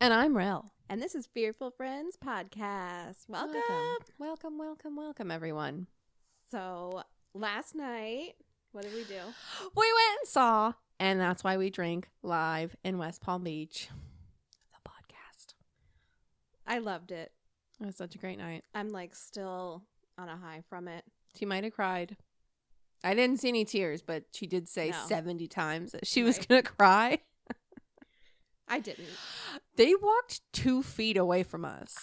And I'm Rell. And this is Fearful Friends Podcast. Welcome. Welcome, everyone. So, last night, what did we do? We went and saw, and that's why we drink live in West Palm Beach, the podcast. I loved it. It was such a great night. I'm like still on a high from it. She might have cried. I didn't see any tears, but she did say 70 times that she was going to cry. I didn't. They walked 2 feet away from us.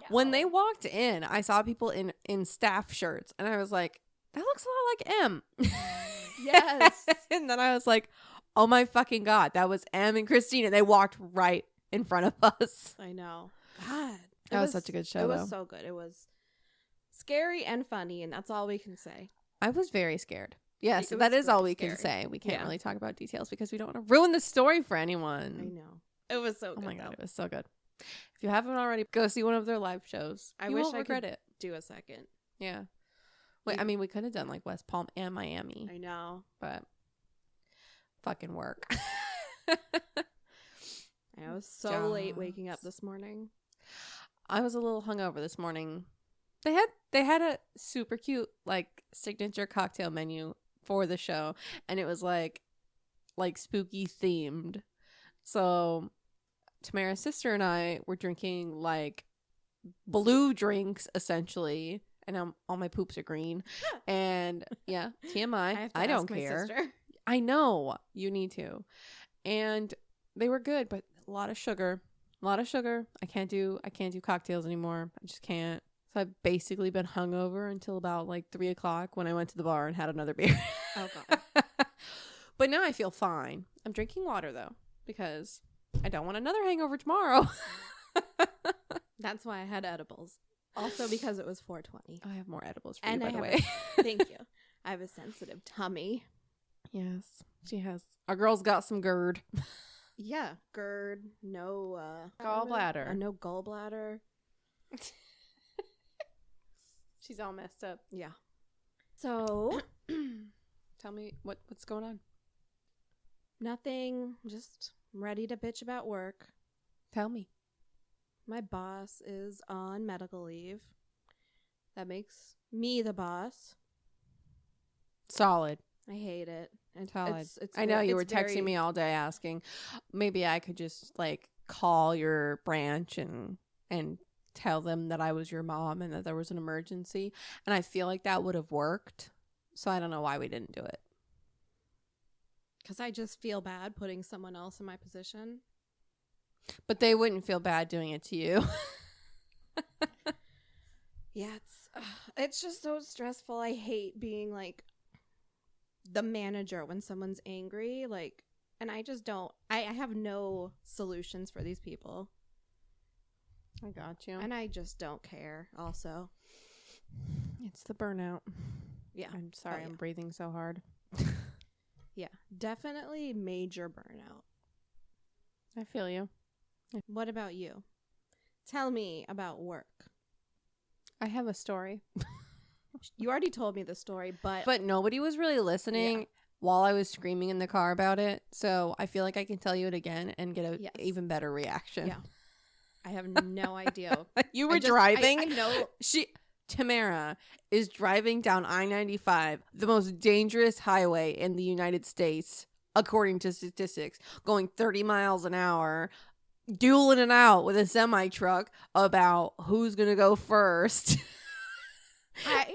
When they walked in, I saw people in staff shirts, and I was like, that looks a lot like M. Yes. And then I was like, oh my fucking God, that was M and Christina. They walked right in front of us. I know. God. That was such a good show, It was so good. It was scary and funny, and that's all we can say. I was very scared. Yes, that is all we can say. We can't really talk about details because we don't want to ruin the story for anyone. I know. It was so good. Oh my God, it was so good. If you haven't already, go see one of their live shows. I you wish won't I regret could it. do a second. Yeah. Wait, I mean, we could have done like West Palm and Miami. I know. But fucking work. I was so late waking up this morning. I was a little hungover this morning. They had a super cute like signature cocktail menu for the show, and it was like spooky themed. So Tamara's sister and I were drinking like blue drinks essentially, and all my poops are green. And yeah, TMI. I don't care. I know you need to. And they were good, but a lot of sugar. I can't do cocktails anymore. I just can't. So I've basically been hungover until about like 3:00 when I went to the bar and had another beer. Oh God. But now I feel fine. I'm drinking water though, because I don't want another hangover tomorrow. That's why I had edibles. Also because it was 4:20. I have more edibles for you, by the way. Thank you. I have a sensitive tummy. Yes, she has. Our girl's got some GERD. Yeah, GERD, no gallbladder. No gallbladder. She's all messed up. Yeah. So, tell me what's going on. Nothing. Just ready to bitch about work. Tell me. My boss is on medical leave. That makes me the boss. Solid. I hate it. Solid. I know you were texting me all day asking. Maybe I could just like call your branch and tell them that I was your mom and that there was an emergency. And I feel like that would have worked. So I don't know why we didn't do it. Because I just feel bad putting someone else in my position. But they wouldn't feel bad doing it to you. Yeah, it's just so stressful. I hate being like the manager when someone's angry. Like, and I just don't. I have no solutions for these people. I got you. And I just don't care. Also, it's the burnout. Yeah. I'm sorry. I'm breathing so hard. Yeah, definitely major burnout. I feel you. What about you? Tell me about work. I have a story. You already told me the story, but nobody was really listening while I was screaming in the car about it. So I feel like I can tell you it again and get an even better reaction. Yeah. I have no idea. You were driving. I know. Tamara is driving down I-95, the most dangerous highway in the United States, according to statistics, going 30 miles an hour, dueling it out with a semi-truck about who's going to go first.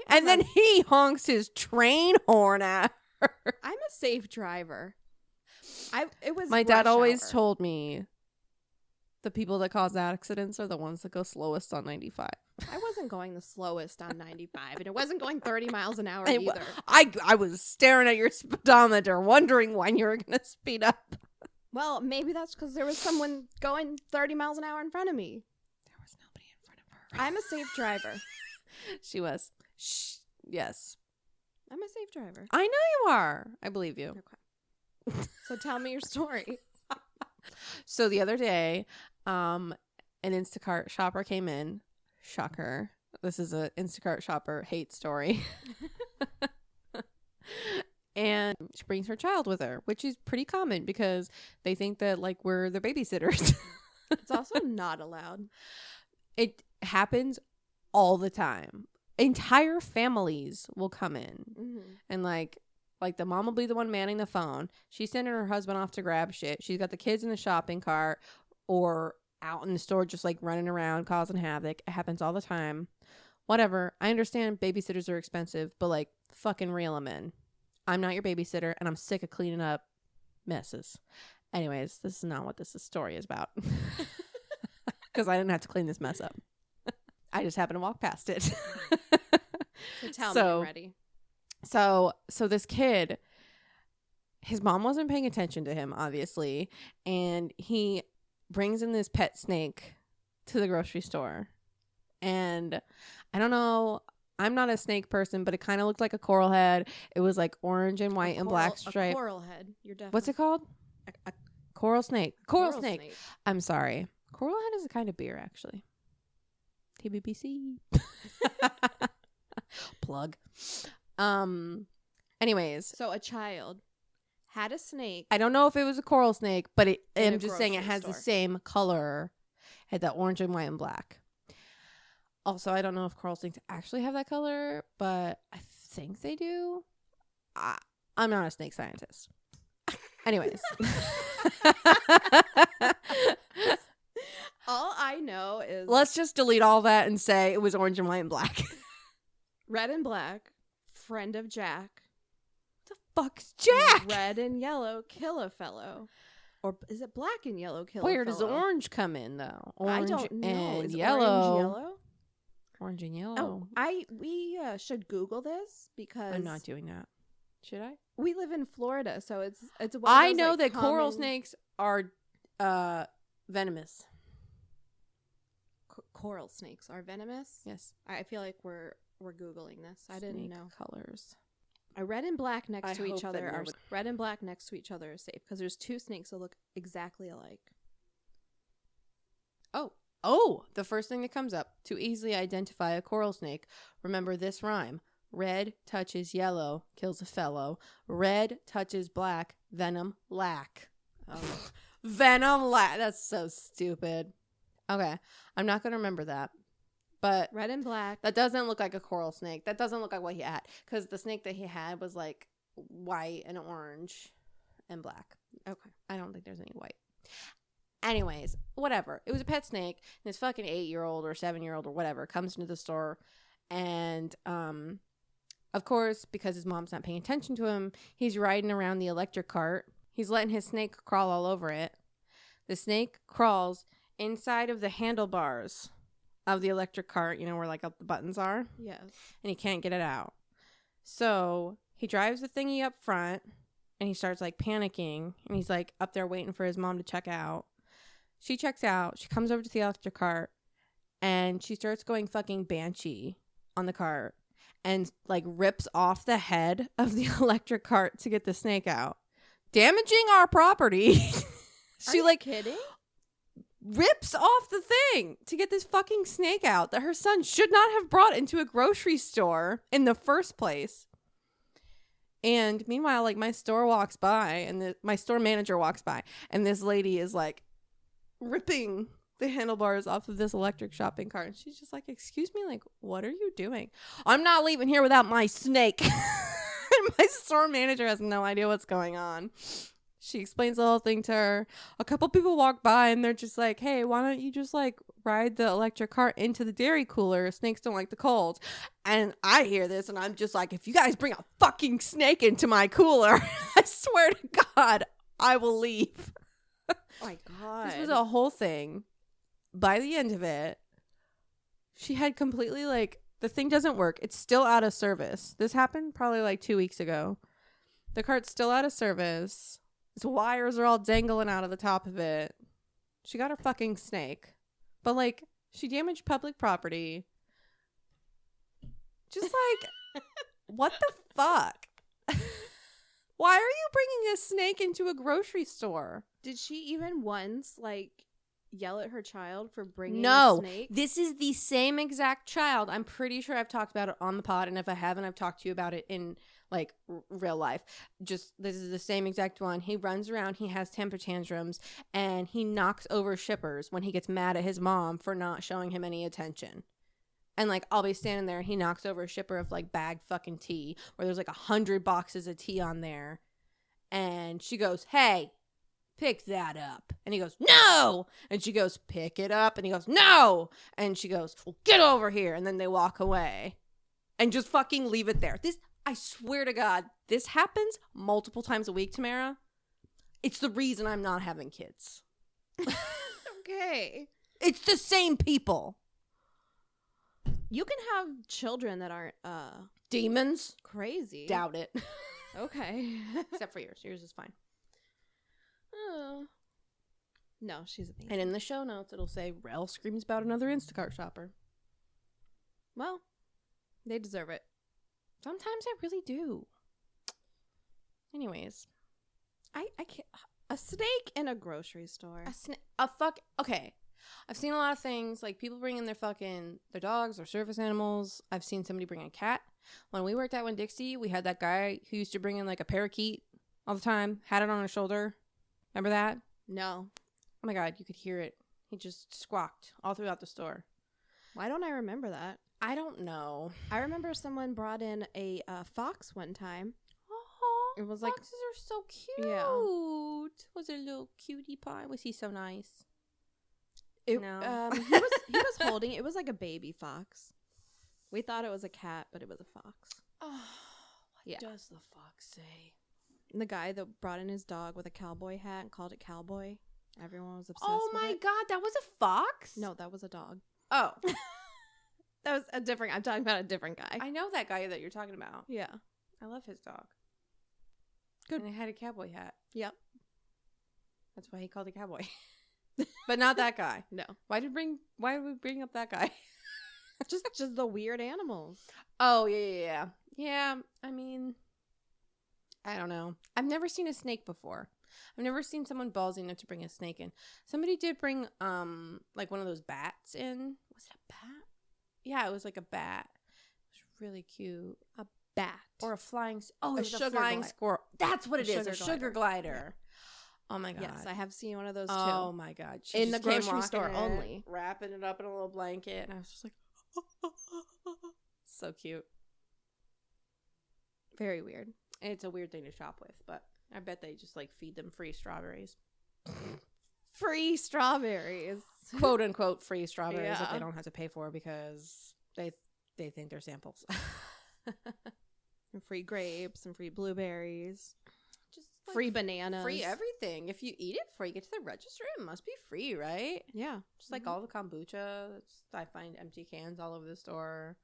And then he honks his train horn at her. I'm a safe driver. My dad always told me the people that cause accidents are the ones that go slowest on 95. I wasn't going the slowest on 95, and it wasn't going 30 miles an hour either. I was staring at your speedometer, wondering when you were going to speed up. Well, maybe that's because there was someone going 30 miles an hour in front of me. There was nobody in front of her. I'm a safe driver. She was. Yes. I'm a safe driver. I know you are. I believe you. Okay. So tell me your story. So the other day, an Instacart shopper came in. Shocker. This is an Instacart shopper hate story. And she brings her child with her, which is pretty common because they think that like we're their babysitters. It's also not allowed. It happens all the time. Entire families will come in and like the mom will be the one manning the phone. She's sending her husband off to grab shit. She's got the kids in the shopping cart or out in the store just like running around causing havoc. It happens all the time. Whatever. I understand babysitters are expensive, but like fucking reel them in. I'm not your babysitter and I'm sick of cleaning up messes. Anyways, this is not what this story is about. Because I didn't have to clean this mess up. I just happened to walk past it. So tell me, I'm ready. So this kid, his mom wasn't paying attention to him, obviously, and he brings in this pet snake to the grocery store. And I don't know, I'm not a snake person, but it kind of looked like a coral head. It was like orange and white and black stripe. A coral head. You're definitely. What's it called? A coral snake. Coral snake. I'm sorry. Coral head is a kind of beer, actually. TBBC. Plug. Anyways. So a child had a snake. I don't know if it was a coral snake, but I'm just saying it has store. the same color. Had that orange and white and black. Also, I don't know if coral snakes actually have that color, but I think they do. I'm not a snake scientist. Anyways. All I know is... Let's just delete all that and say it was orange and white and black. Red and black, friend of Jack. The fuck's Jack? Red and yellow, kill a fellow. Or is it black and yellow, kill a fellow? Where does orange come in, though? Orange I don't know. and is yellow. Orange yellow? Orange and yellow. Oh, we should Google this because... I'm not doing that. Should I? We live in Florida, so it's one of those, I know like, that common... coral snakes are venomous. Coral snakes are venomous? Yes. I feel like we're Googling this. I didn't know. Colors. A red and black next to each other are red and black next to each other are safe because there's two snakes that look exactly alike. Oh, the first thing that comes up. To easily identify a coral snake, remember this rhyme. Red touches yellow, kills a fellow. Red touches black, venom lack. Oh. Venom lack. That's so stupid. Okay, I'm not going to remember that. But red and black. That doesn't look like a coral snake. That doesn't look like what he had. Because the snake that he had was like white and orange and black. Okay. I don't think there's any white. Anyways, whatever. It was a pet snake. And this fucking 8-year-old or 7-year-old or whatever comes into the store. And, of course, because his mom's not paying attention to him, he's riding around the electric cart. He's letting his snake crawl all over it. The snake crawls inside of the handlebars of the electric cart, you know, where like the buttons are. Yes. And he can't get it out. So he drives the thingy up front and he starts like panicking. And he's like up there waiting for his mom to check out. She checks out. She comes over to the electric cart and she starts going fucking banshee on the cart and like rips off the head of the electric cart to get the snake out, damaging our property. She like kidding? Rips off the thing to get this fucking snake out that her son should not have brought into a grocery store in the first place. And meanwhile, like my store walks by and my store manager walks by and this lady is like ripping the handlebars off of this electric shopping cart. And she's just like, excuse me, like, what are you doing? I'm not leaving here without my snake. And my store manager has no idea what's going on. She explains the whole thing to her. A couple people walk by and they're just like, hey, why don't you just like ride the electric cart into the dairy cooler? Snakes don't like the cold. And I hear this and I'm just like, if you guys bring a fucking snake into my cooler, I swear to God, I will leave. Oh my God. This was a whole thing. By the end of it, she had completely like, the thing doesn't work. It's still out of service. This happened probably like 2 weeks ago. The cart's still out of service. His wires are all dangling out of the top of it. She got her fucking snake. But, like, she damaged public property. Just, like, what the fuck? Why are you bringing a snake into a grocery store? Did she even once, like, yell at her child for bringing a No, snake? this is the same exact child. I'm pretty sure I've talked about it on the pod, and if I haven't, I've talked to you about it in like real life. Just this is the same exact one. He runs around, he has temper tantrums, and he knocks over shippers when he gets mad at his mom for not showing him any attention. And like I'll be standing there, he knocks over a shipper of like bagged fucking tea, where there's like 100 boxes of tea on there, and she goes, "Hey, pick that up." And he goes, "No." And she goes, "Pick it up." And he goes, "No." And she goes, "Well, get over here." And then they walk away and just fucking leave it there. This, I swear to God, this happens multiple times a week, Tamara. It's the reason I'm not having kids. Okay. It's the same people. You can have children that aren't Demons? crazy. Doubt it. Okay. Except for yours. Yours is fine. Oh. No, she's a baby. And in the show notes, it'll say, Rell screams about another Instacart shopper. Well, they deserve it. Sometimes I really do. Anyways. I can't. A snake in a grocery store. Okay. I've seen a lot of things, like people bring in their dogs or service animals. I've seen somebody bring a cat. When we worked at Winn-Dixie, we had that guy who used to bring in like a parakeet all the time, had it on his shoulder. Remember that? No. Oh my God, you could hear it. He just squawked all throughout the store. Why don't I remember that? I don't know. I remember someone brought in a fox one time. Oh, It was like- foxes are so cute. Yeah. Was a little cutie pie. Was he so nice? He No. was holding. It was like a baby fox. We thought it was a cat, but it was a fox. Oh, what Yeah. does the fox say? And the guy that brought in his dog with a cowboy hat and called it Cowboy. Everyone was obsessed Oh with my it. God, that was a fox? No, that was a dog. Oh. That was a different. I'm talking about a different guy. I know that guy that you're talking about. Yeah. I love his dog. Good. And it had a cowboy hat. Yep. That's why he called it cowboy. But not that guy. No. Why did we bring up that guy? just the weird animals. Oh, yeah. Yeah, I mean, I don't know. I've never seen a snake before. I've never seen someone ballsy enough to bring a snake in. Somebody did bring like one of those bats in. Was it a bat? Yeah, it was like a bat. It was really cute. A bat. Or a flying it was a sugar flying glider. squirrel. That's what it is. A sugar sugar glider. Oh my God. Yes, I have seen one of those too. Oh my God. She In just the came grocery walking store in, only. wrapping it up in a little blanket. And I was just like, so cute. Very weird. It's a weird thing to shop with, but I bet they just like feed them free strawberries. Free strawberries. Quote unquote free strawberries that Yeah. they don't have to pay for because they think they're samples. And free grapes and free blueberries. Just like, Free bananas. free everything. If you eat it before you get to the register, it must be free, right? Yeah. Just like all the kombucha. I find empty cans all over the store.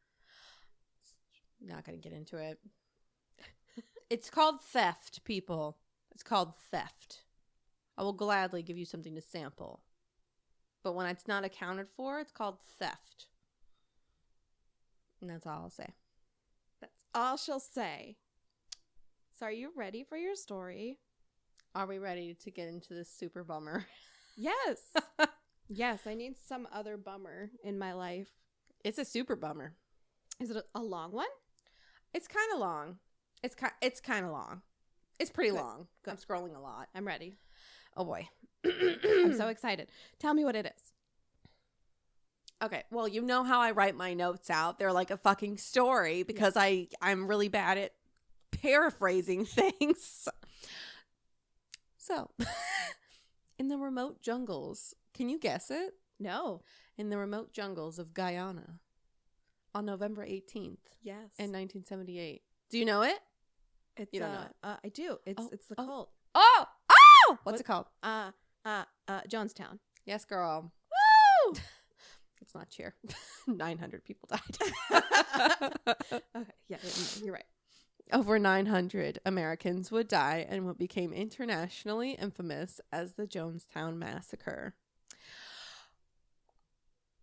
Not going to get into it. It's called theft, people. It's called theft. I will gladly give you something to sample. But when it's not accounted for, it's called theft. And that's all I'll say. That's all she'll say. So are you ready for your story? Are we ready to get into this super bummer? Yes. Yes, I need some other bummer in my life. It's a super bummer. Is it a long one? It's kind of long. It's kind of long. It's pretty Good. long. Good. I'm scrolling a lot. I'm ready. Oh boy. I'm so excited. Tell me what it is. Okay, well, you know how I write my notes out. They're like a fucking story because I'm really bad at paraphrasing things. So, in the remote jungles, can you guess it? No. In the remote jungles of Guyana on November 18th Yes. in 1978. Do you know it? It's, you don't know it. I do. It's the cult. Oh! What's it called? Jonestown. Yes, girl. Woo! It's not cheer. 900 people died. Okay. Yeah, you're right. Over 900 Americans would die in what became internationally infamous as the Jonestown Massacre.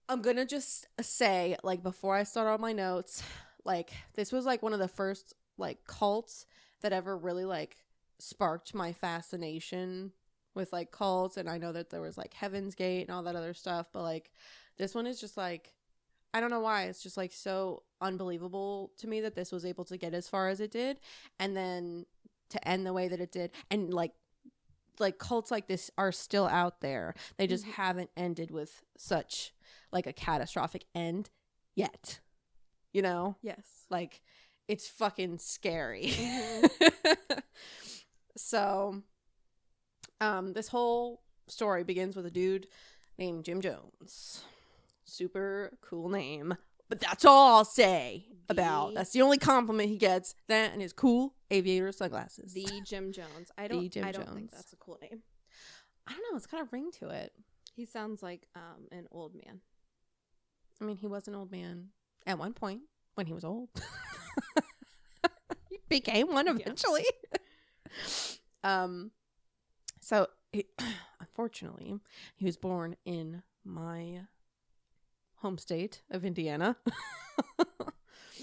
I'm going to just say, like, before I start on my notes, like, this was, like, one of the first, like, cults that ever really, like, sparked my fascination with like cults, and I know that there was like Heaven's Gate and all that other stuff, but like this one is just like, I don't know why, it's just like so unbelievable to me that this was able to get as far as it did, and then to end the way that it did, and like cults like this are still out there. They just haven't ended with such like a catastrophic end yet, you know? Yes. Like, it's fucking scary. So this whole story begins with a dude named Jim Jones. Super cool name, but that's all I'll say about. That's the only compliment he gets. That and his cool aviator sunglasses. The Jim Jones. I don't think that's a cool name. I don't know. It's got a ring to it. He sounds like an old man. I mean, he was an old man at one point when he was old. He became one eventually. Yeah. So unfortunately, he was born in my home state of Indiana.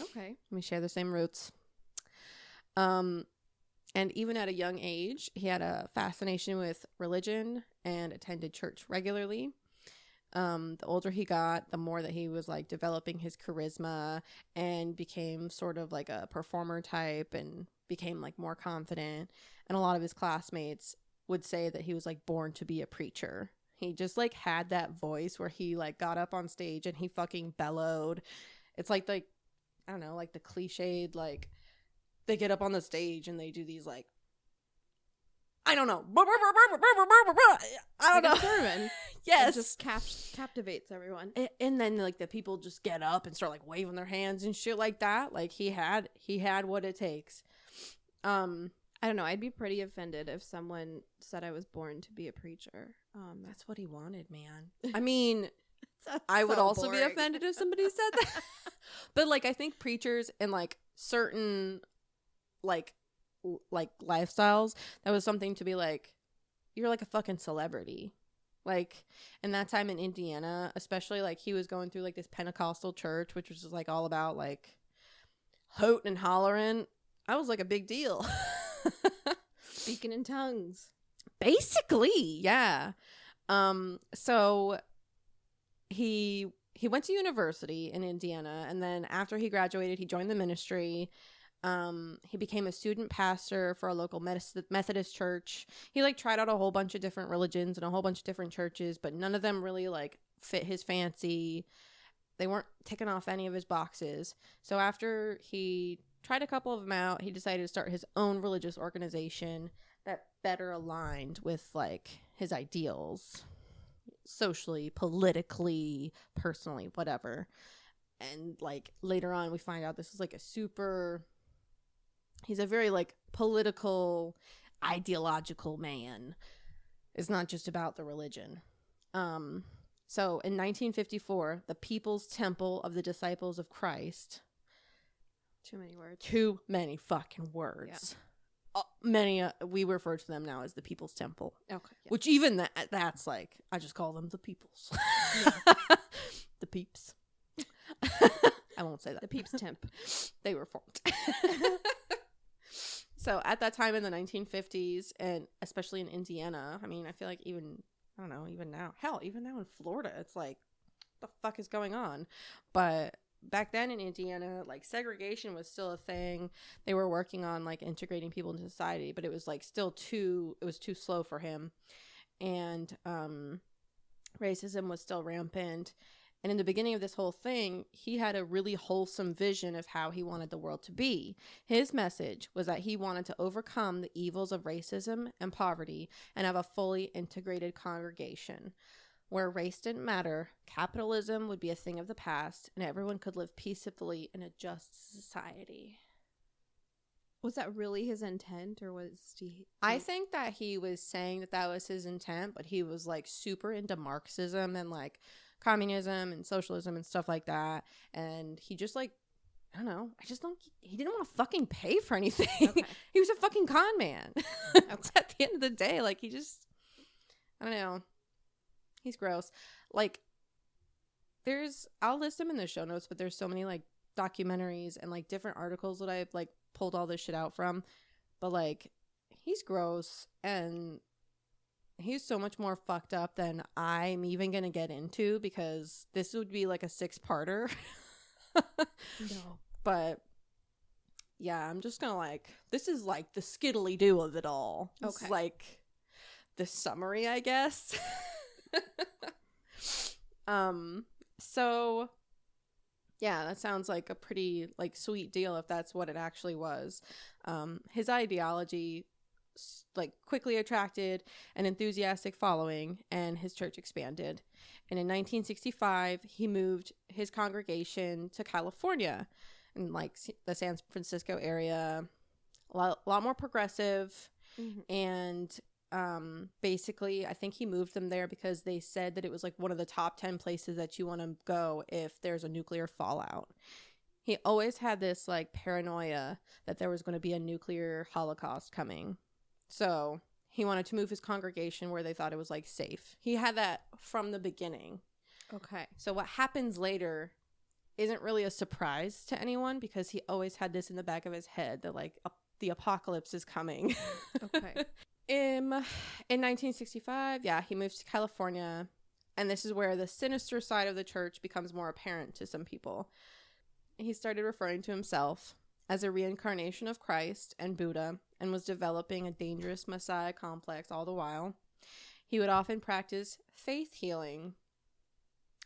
Okay. We share the same roots. And even at a young age, he had a fascination with religion and attended church regularly. The older he got, the more that he was like developing his charisma and became sort of like a performer type and became like more confident. And a lot of his classmates would say that he was like born to be a preacher. He just like had that voice where he like got up on stage and he fucking bellowed. It's like I don't know, like the cliched, like they get up on the stage and they do these like, I don't know. I don't know. Sermon. Yes. It just captivates everyone. And then like the people just get up and start like waving their hands and shit like that. Like he had what it takes. I don't know. I'd be pretty offended if someone said I was born to be a preacher. That's what he wanted, man. I mean, I would so also boring. be offended if somebody said that. But like, I think preachers and like certain like lifestyles, that was something to be like, you're like a fucking celebrity. Like in that time in Indiana, especially, like he was going through like this Pentecostal church, which was just like all about like hooting and hollering. I was like a big deal. Speaking in tongues. Basically, yeah. So he went to university in Indiana, and then after he graduated, he joined the ministry. He became a student pastor for a local Methodist church. He like tried out a whole bunch of different religions and a whole bunch of different churches, but none of them really like fit his fancy. They weren't ticking off any of his boxes. So after he tried a couple of them out, he decided to start his own religious organization that better aligned with like his ideals, socially, politically, personally, whatever. And like later on we find out this is like he's a very like political, ideological man. It's not just about the religion. So in 1954, the People's Temple of the Disciples of Christ. Too many words. Too many fucking words. Yeah. We refer to them now as the People's Temple. Okay. Yeah. Which even that's like, I just call them the Peoples. Yeah. The Peeps. I won't say that. The Peeps Temp. They were formed. So at that time in the 1950s, and especially in Indiana, I mean, I feel like even now, even now in Florida, it's like, what the fuck is going on? But back then in Indiana, like segregation was still a thing. They were working on like integrating people into society, but it was like it was too slow for him. And racism was still rampant. And in the beginning of this whole thing, he had a really wholesome vision of how he wanted the world to be. His message was that he wanted to overcome the evils of racism and poverty and have a fully integrated congregation. Where race didn't matter, capitalism would be a thing of the past, and everyone could live peacefully in a just society. Was that really his intent, or was he... I think that he was saying that was his intent, but he was like super into Marxism and like communism and socialism and stuff like that, and he just like, I don't know, he didn't want to fucking pay for anything. Okay. He was a fucking con man. Okay. At the end of the day, like he just, I don't know, he's gross. Like I'll list them in the show notes, but there's so many like documentaries and like different articles that I've like pulled all this shit out from, but like he's gross, and he's so much more fucked up than I'm even gonna get into, because this would be like a 6-parter. No. But yeah, I'm just gonna like, this is like the skiddly do of it all. It's Okay. like the summary, I guess. So yeah, that sounds like a pretty like sweet deal if that's what it actually was. His ideology like quickly attracted an enthusiastic following, and his church expanded. And in 1965, he moved his congregation to California, in like the San Francisco area, a lot more progressive. And basically, I think he moved them there because they said that it was like one of the top 10 places that you want to go if there's a nuclear fallout. He always had this like paranoia that there was going to be a nuclear holocaust coming. So he wanted to move his congregation where they thought it was like safe. He had that from the beginning. Okay. So what happens later isn't really a surprise to anyone, because he always had this in the back of his head that like the apocalypse is coming. Okay. In 1965, yeah, he moved to California, and this is where the sinister side of the church becomes more apparent to some people. He started referring to himself as a reincarnation of Christ and Buddha, and was developing a dangerous Messiah complex all the while. He would often practice faith healing,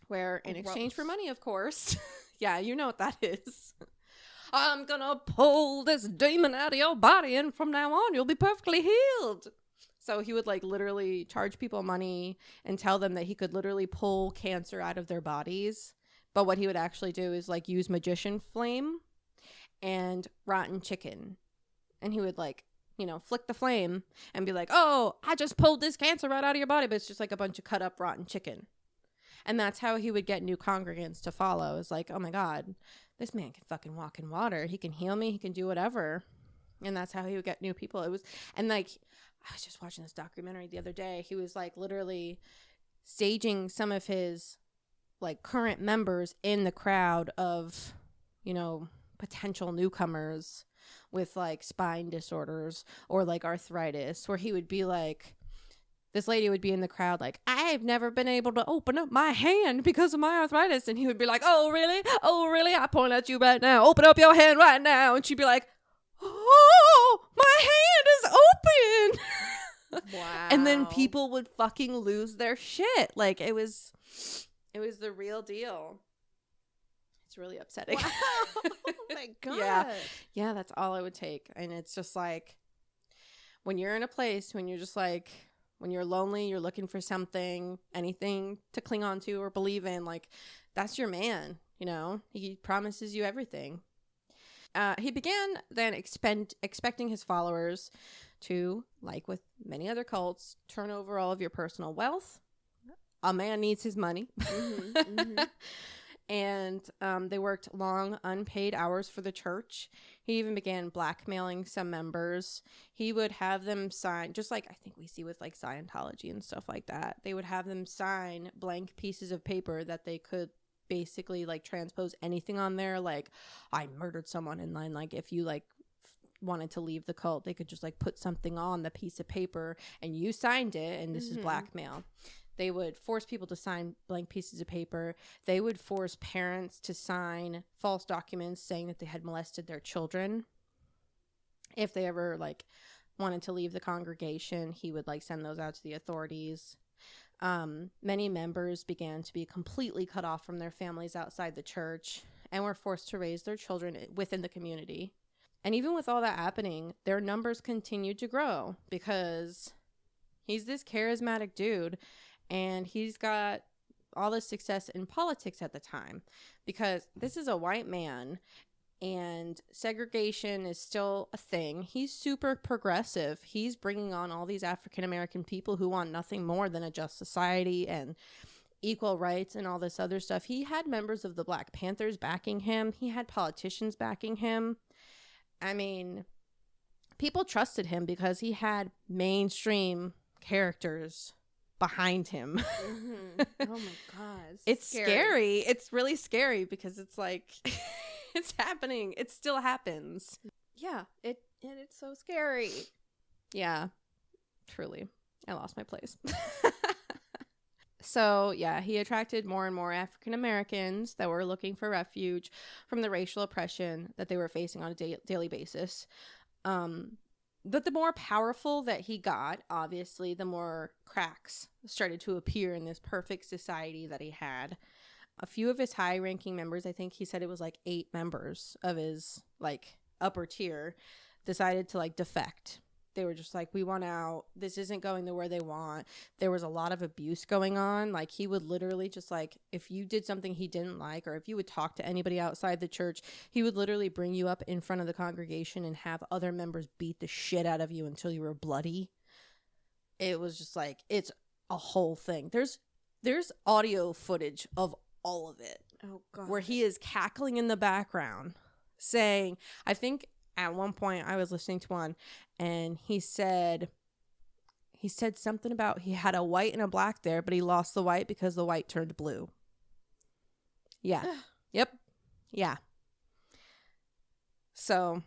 where in exchange for money, of course. Yeah, you know what that is. I'm gonna pull this demon out of your body, and from now on you'll be perfectly healed. So he would like literally charge people money and tell them that he could literally pull cancer out of their bodies. But what he would actually do is like use magician flame and rotten chicken. And he would like, flick the flame and be like, oh, I just pulled this cancer right out of your body. But it's just like a bunch of cut up rotten chicken. And that's how he would get new congregants to follow. It's like, oh my God, this man can fucking walk in water. He can heal me. He can do whatever. And that's how he would get new people. It was, and like, I was just watching this documentary the other day. He was like literally staging some of his like current members in the crowd of, potential newcomers with like spine disorders or like arthritis, where he would be like, this lady would be in the crowd like, I've never been able to open up my hand because of my arthritis. And he would be like, oh, really? Oh, really? I point at you right now. Open up your hand right now. And she'd be like, oh, my hand is open. Wow. And then people would fucking lose their shit. Like it was the real deal. It's really upsetting. Wow. Oh my God. Yeah, that's all it would take. And it's just like, when you're in a place, when you're just like, when you're lonely, you're looking for something, anything to cling on to or believe in, like, that's your man, He promises you everything. He began then expecting his followers to, like with many other cults, turn over all of your personal wealth. A man needs his money. And they worked long, unpaid hours for the church. He even began blackmailing some members. He would have them sign, just like I think we see with like Scientology and stuff like that. They would have them sign blank pieces of paper that they could basically like transpose anything on there. Like, I murdered someone. And then like, if you like wanted to leave the cult, they could just like put something on the piece of paper and you signed it. And this is blackmail. They would force people to sign blank pieces of paper. They would force parents to sign false documents saying that they had molested their children. If they ever like wanted to leave the congregation, he would like send those out to the authorities. Many members began to be completely cut off from their families outside the church and were forced to raise their children within the community. And even with all that happening, their numbers continued to grow because he's this charismatic dude. And he's got all this success in politics at the time because this is a white man and segregation is still a thing. He's super progressive. He's bringing on all these African-American people who want nothing more than a just society and equal rights and all this other stuff. He had members of the Black Panthers backing him. He had politicians backing him. I mean, people trusted him because he had mainstream characters behind him. Oh my God. It's scary. It's really scary because it's like it's happening. It still happens. Yeah, it's so scary. Yeah, truly. I lost my place. So, yeah, he attracted more and more African Americans that were looking for refuge from the racial oppression that they were facing on a daily basis. But the more powerful that he got, obviously, the more cracks started to appear in this perfect society that he had. A few of his high-ranking members, I think he said it was like 8 members of his like upper tier, decided to like defect. They were just like, we want out. This isn't going the way they want. There was a lot of abuse going on. Like, he would literally just like, if you did something he didn't like, or if you would talk to anybody outside the church, he would literally bring you up in front of the congregation and have other members beat the shit out of you until you were bloody. It was just like, it's a whole thing. There's audio footage of all of it. Oh, God. Where he is cackling in the background saying, I think at one point I was listening to one, and he said something about he had a white and a black there, but he lost the white because the white turned blue. Yeah. Yep. Yeah. So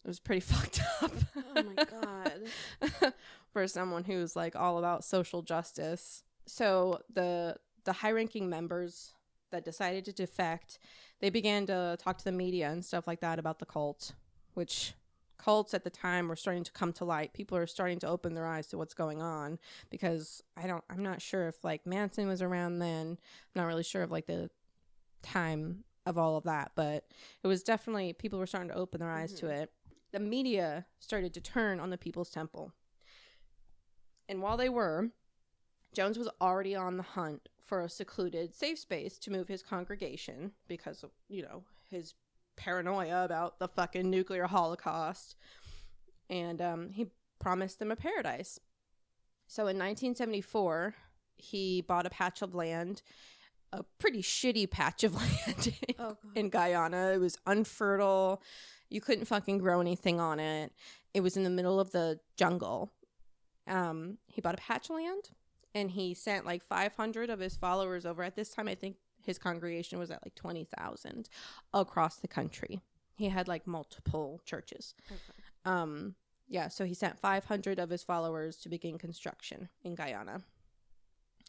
it was pretty fucked up. Oh my God. For someone who's like all about social justice. So the high-ranking members that decided to defect, they began to talk to the media and stuff like that about the cult, which cults at the time were starting to come to light. People are starting to open their eyes to what's going on, because I'm not sure if like Manson was around then. I'm not really sure of like the time of all of that, but it was definitely, people were starting to open their eyes to it. The media started to turn on the People's Temple. And while they were, Jones was already on the hunt for a secluded, safe space to move his congregation because of, his paranoia about the fucking nuclear holocaust. And he promised them a paradise. So in 1974, he bought a patch of land, a pretty shitty patch of land in Guyana. It was unfertile. You couldn't fucking grow anything on it. It was in the middle of the jungle. He bought a patch of land, and he sent like 500 of his followers over. At this time, I think his congregation was at like 20,000 across the country. He had like multiple churches. Okay. Yeah, so he sent 500 of his followers to begin construction in Guyana.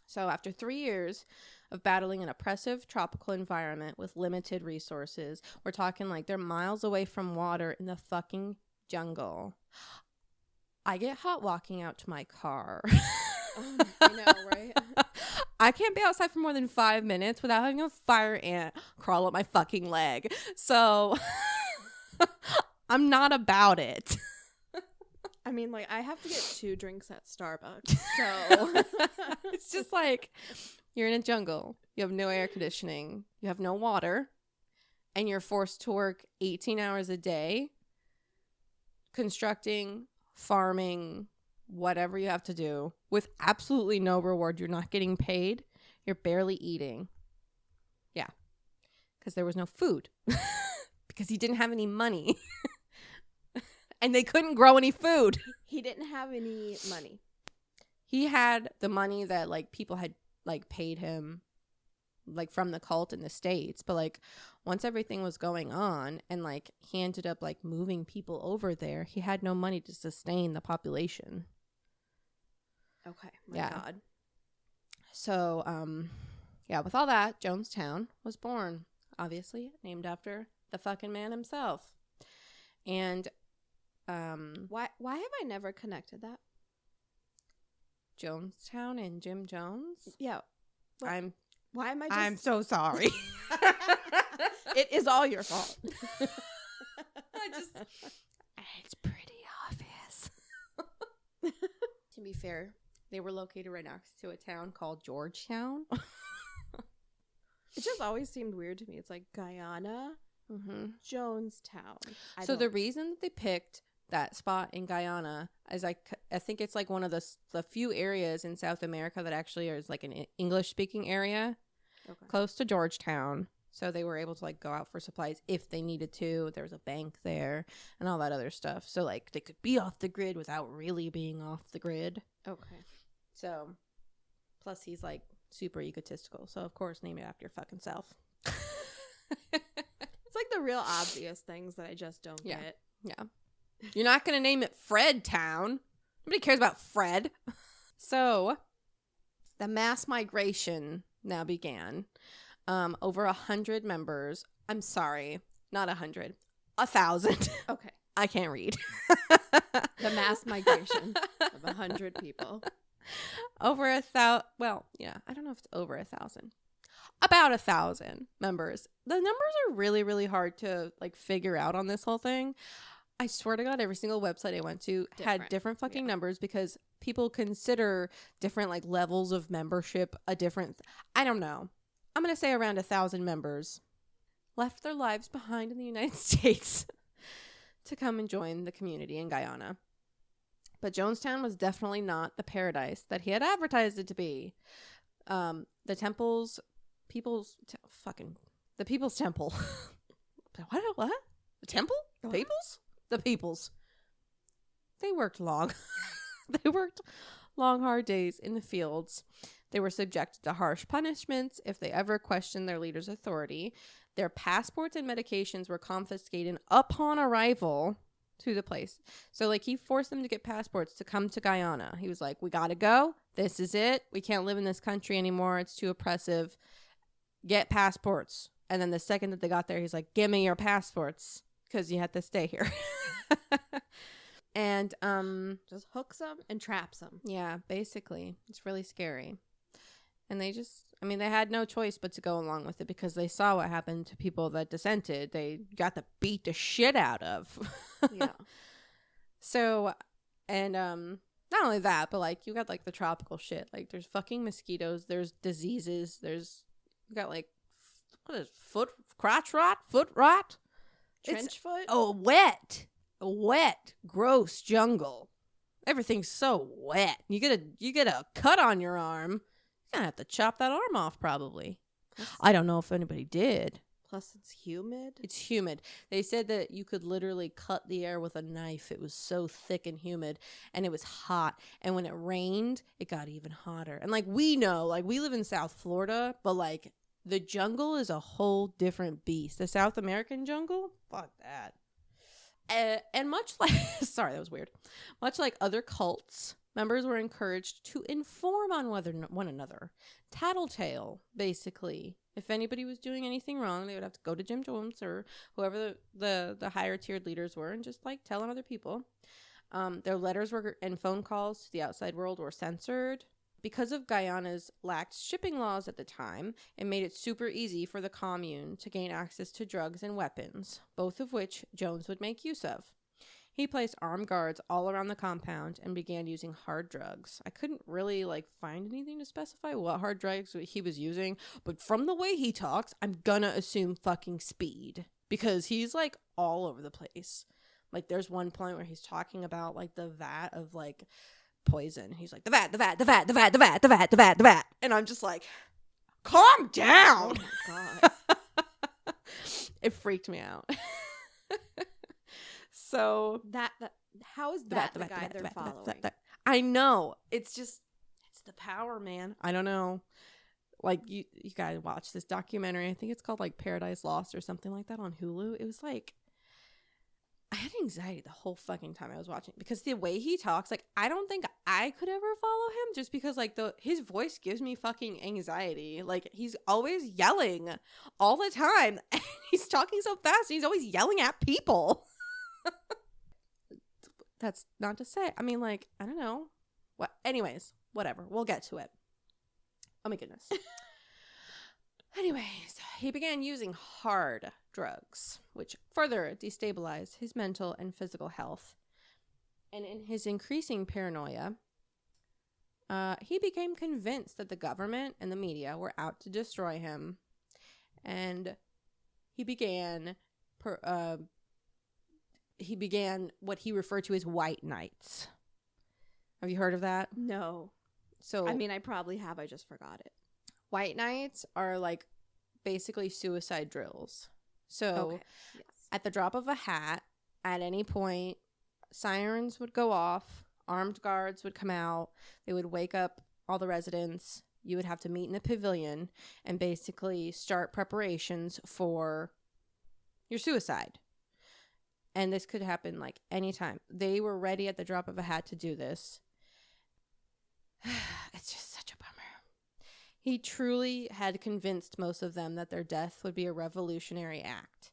So after 3 years of battling an oppressive tropical environment with limited resources, we're talking like they're miles away from water in the fucking jungle. I get hot walking out to my car. I know, right? I can't be outside for more than 5 minutes without having a fire ant crawl up my fucking leg. So I'm not about it. I mean, like, I have to get 2 drinks at Starbucks, so it's just like, you're in a jungle. You have no air conditioning. You have no water. And you're forced to work 18 hours a day constructing, farming, whatever you have to do, with absolutely no reward. You're not getting paid. You're barely eating. Yeah. Because there was no food. Because he didn't have any money. And they couldn't grow any food. He didn't have any money. He had the money that like people had like paid him like from the cult in the States, but like once everything was going on and like he ended up like moving people over there, he had no money to sustain the population. Okay. My God. So yeah, with all that, Jonestown was born, obviously named after the fucking man himself. And why have I never connected that? Jonestown and Jim Jones? Yeah. Why am I just... I'm so sorry. It is all your fault. It's pretty obvious. To be fair, they were located right next to a town called Georgetown. It just always seemed weird to me. It's like Guyana, Jonestown. So the reason that they picked that spot in Guyana is I think it's like one of the few areas in South America that actually is like an English speaking area, close to Georgetown. So they were able to like go out for supplies if they needed to. There was a bank there and all that other stuff. So like they could be off the grid without really being off the grid. Okay. So plus he's like super egotistical. So of course name it after your fucking self. It's like the real obvious things that I just don't get. Yeah. You're not going to name it Fred Town. Nobody cares about Fred. So the mass migration now began. Over 100 members. I'm sorry, not 100. 1,000. Okay. I can't read. The mass migration of 100 people. Over 1,000. Well, yeah, I don't know if it's over 1,000. About 1,000 members. The numbers are really, really hard to like figure out on this whole thing. I swear to God, every single website I went to had different fucking numbers because people consider different like levels of membership a different. I don't know. I'm gonna say around 1,000 members left their lives behind in the United States to come and join the community in Guyana. But Jonestown was definitely not the paradise that he had advertised it to be. The temple's people's the People's Temple. What? The temple? The people's? The people's. They worked long. They worked long, hard days in the fields. They were subjected to harsh punishments if they ever questioned their leader's authority. Their passports and medications were confiscated upon arrival to the place. So, like, he forced them to get passports to come to Guyana. He was like, we gotta go. This is it. We can't live in this country anymore. It's too oppressive. Get passports. And then the second that they got there, he's like, give me your passports because you have to stay here. And just hooks them and traps them. Yeah, basically. It's really scary. And they had no choice but to go along with it because they saw what happened to people that dissented. They got the beat the shit out of. Yeah. So, and not only that, but like you got like the tropical shit. Like there's fucking mosquitoes, there's diseases, you got like what is crotch rot, foot rot, Trench foot? Oh, wet, gross jungle. Everything's so wet. You get a cut on your arm. You're gonna have to chop that arm off probably. I don't know if anybody did. Plus it's humid. It's humid. They said that you could literally cut the air with a knife. It was so thick and humid and it was hot. And when it rained, it got even hotter. And like we know, like we live in South Florida, but like the jungle is a whole different beast. The South American jungle? Fuck that. And much like, sorry, that was weird. Much like other cults, members were encouraged to inform on one another. Tattletale, basically. If anybody was doing anything wrong, they would have to go to Jim Jones or whoever the higher tiered leaders were and just like tell on other people. Their letters and phone calls to the outside world were censored. Because of Guyana's lax shipping laws at the time, it made it super easy for the commune to gain access to drugs and weapons, both of which Jones would make use of. He placed armed guards all around the compound and began using hard drugs. I couldn't really find anything to specify what hard drugs he was using, but from the way he talks, I'm gonna assume fucking speed because he's all over the place. There's one point where he's talking about the vat of poison. He's like, the vat. And I'm just like, calm down. Oh my God. It freaked me out. So that how is that the guy they're following? I know. It's the power, man. I don't know. You gotta watch this documentary. I think it's called Paradise Lost or something like that on Hulu. It was I had anxiety the whole fucking time I was watching because the way he talks, I don't think I could ever follow him just because his voice gives me fucking anxiety. He's always yelling all the time and he's talking so fast and he's always yelling at people. That's not to say. I mean, I don't know. What? Anyways, whatever. We'll get to it. Oh my goodness. Anyways, he began using hard drugs, which further destabilized his mental and physical health. And in his increasing paranoia, he became convinced that the government and the media were out to destroy him. And he began what he referred to as white nights. Have you heard of that? No. So I mean, I probably have. I just forgot it. White nights are basically suicide drills. So Okay. Yes. At the drop of a hat, at any point, sirens would go off, armed guards would come out, they would wake up all the residents, you would have to meet in the pavilion and basically start preparations for your suicide. And this could happen anytime. They were ready at the drop of a hat to do this. It's just such a bummer. He truly had convinced most of them that their death would be a revolutionary act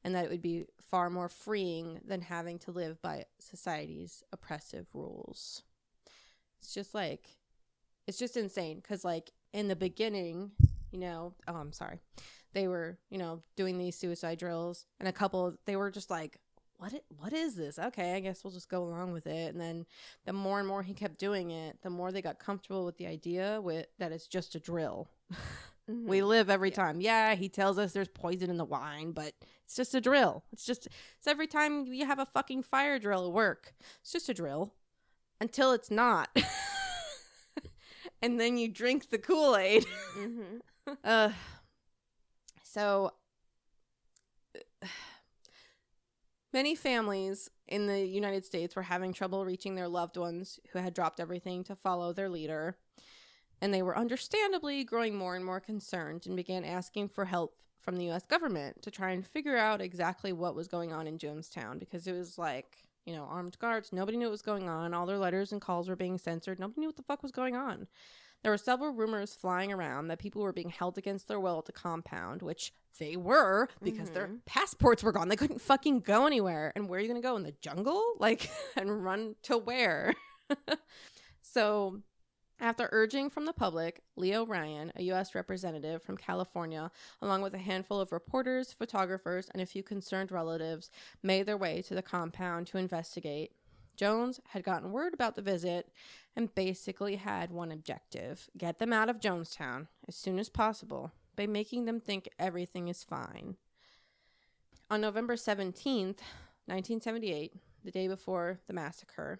and that it would be far more freeing than having to live by society's oppressive rules. It's just like, it's just insane because, like, in the beginning, you know, I'm sorry, they were, you know, doing these suicide drills, and a couple, they were just like, what is this? Okay, I guess we'll just go along with it. And then the more and more he kept doing it, the more they got comfortable with the idea that it's just a drill. Mm-hmm. We live every time. Yeah, he tells us there's poison in the wine, but it's just a drill. It's every time you have a fucking fire drill at work. It's just a drill until it's not. And then you drink the Kool-Aid. Mm-hmm. So many families in the United States were having trouble reaching their loved ones who had dropped everything to follow their leader. And they were understandably growing more and more concerned and began asking for help from the U.S. government to try and figure out exactly what was going on in Jonestown, because it was like, you know, armed guards. Nobody knew what was going on. All their letters and calls were being censored. Nobody knew what the fuck was going on. There were several rumors flying around that people were being held against their will at the compound, which they were, because their passports were gone. They couldn't fucking go anywhere. And where are you going to go? In the jungle? Like, and run to where? So, after urging from the public, Leo Ryan, a U.S. representative from California, along with a handful of reporters, photographers, and a few concerned relatives, made their way to the compound to investigate. Jones had gotten word about the visit and basically had one objective: get them out of Jonestown as soon as possible by making them think everything is fine. On November 17th, 1978, the day before the massacre,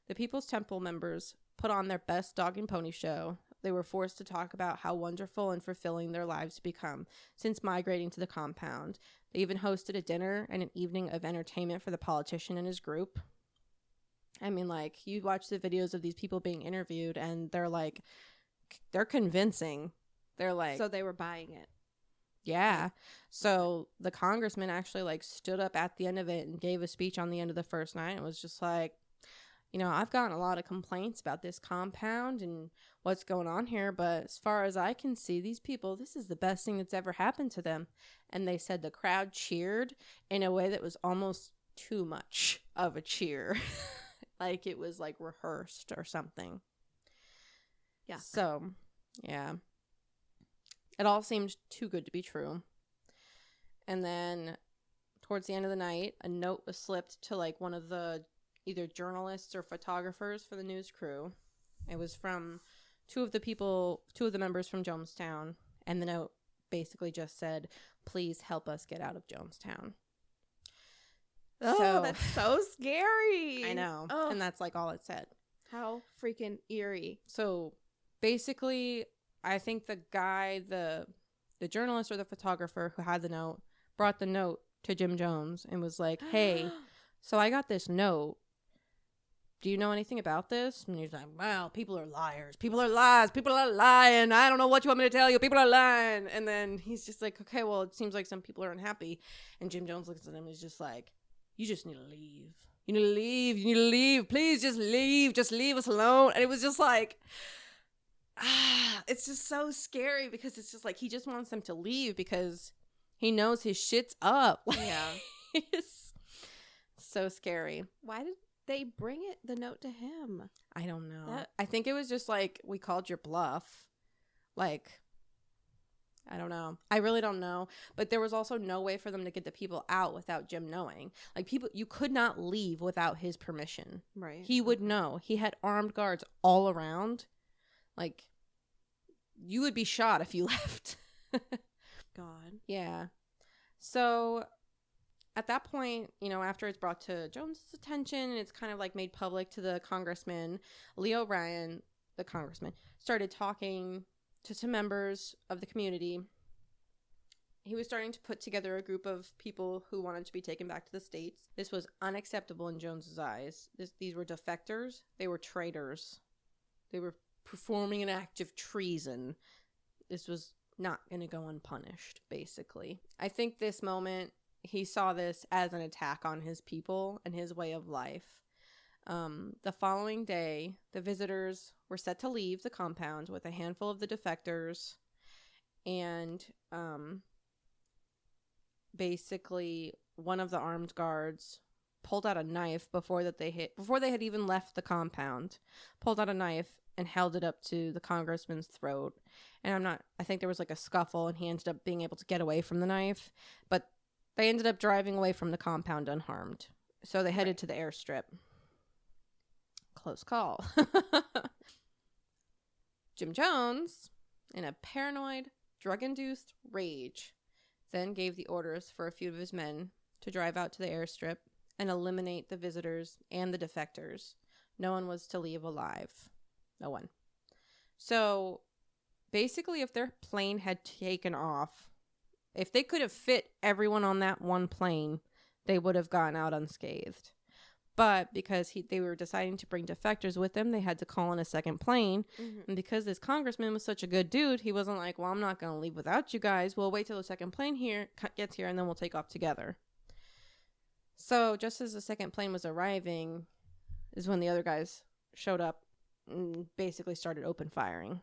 the People's Temple members put on their best dog and pony show. They were forced to talk about how wonderful and fulfilling their lives become since migrating to the compound. They even hosted a dinner and an evening of entertainment for the politician and his group. I mean, like, you watch the videos of these people being interviewed, and they're like, they're convincing. They're like, so they were buying it. Yeah. So the congressman actually, like, stood up at the end of it and gave a speech on the end of the first night. It was just like, you know, I've gotten a lot of complaints about this compound and what's going on here, but as far as I can see, these people, this is the best thing that's ever happened to them. And they said the crowd cheered in a way that was almost too much of a cheer. Like it was like rehearsed or something. Yeah. So, yeah. It all seemed too good to be true. And then towards the end of the night, a note was slipped to like one of the either journalists or photographers for the news crew. It was from two of the members from Jonestown. And the note basically just said, "Please help us get out of Jonestown." Oh, that's so scary. I know. Oh. And that's like all it said. How freaking eerie. So basically, I think the guy, the journalist or the photographer who had the note, brought the note to Jim Jones and was like, "Hey, so I got this note. Do you know anything about this?" And he's like, "Well, people are liars. People are lies. People are lying. I don't know what you want me to tell you. People are lying." And then he's just like, "Okay, well, it seems like some people are unhappy." And Jim Jones looks at him and is just like, "You just need to leave. You need to leave. You need to leave. Please just leave. Just leave us alone." And it was just like, it's just so scary because it's just like he just wants them to leave because he knows his shit's up. Yeah. It's so scary. Why did they bring the note to him? I don't know. I think it was just like, we called your bluff. Like, I don't know. I really don't know. But there was also no way for them to get the people out without Jim knowing. Like, you could not leave without his permission. Right. He would know. He had armed guards all around. Like, you would be shot if you left. God. Yeah. So at that point, you know, after it's brought to Jones's attention and it's kind of like made public to the congressman, Leo Ryan, the congressman, started talking to some members of the community. He was starting to put together a group of people who wanted to be taken back to the States. This was unacceptable in Jones's eyes. These were defectors. They were traitors. They were performing an act of treason. This was not going to go unpunished, basically. I think this moment, he saw this as an attack on his people and his way of life. The following day, the visitors were set to leave the compound with a handful of the defectors, and basically one of the armed guards pulled out a knife before they had even left the compound, pulled out a knife and held it up to the congressman's throat. And I think there was like a scuffle, and he ended up being able to get away from the knife, but they ended up driving away from the compound unharmed. So they headed to the airstrip. Close call. Jim Jones, in a paranoid, drug-induced rage, then gave the orders for a few of his men to drive out to the airstrip and eliminate the visitors and the defectors. No one was to leave alive. No one. So basically, if their plane had taken off, if they could have fit everyone on that one plane, they would have gotten out unscathed. But because they were deciding to bring defectors with them, they had to call in a second plane. Mm-hmm. And because this congressman was such a good dude, he wasn't like, well, I'm not going to leave without you guys. We'll wait till the second plane gets here, and then we'll take off together. So just as the second plane was arriving is when the other guys showed up and basically started open firing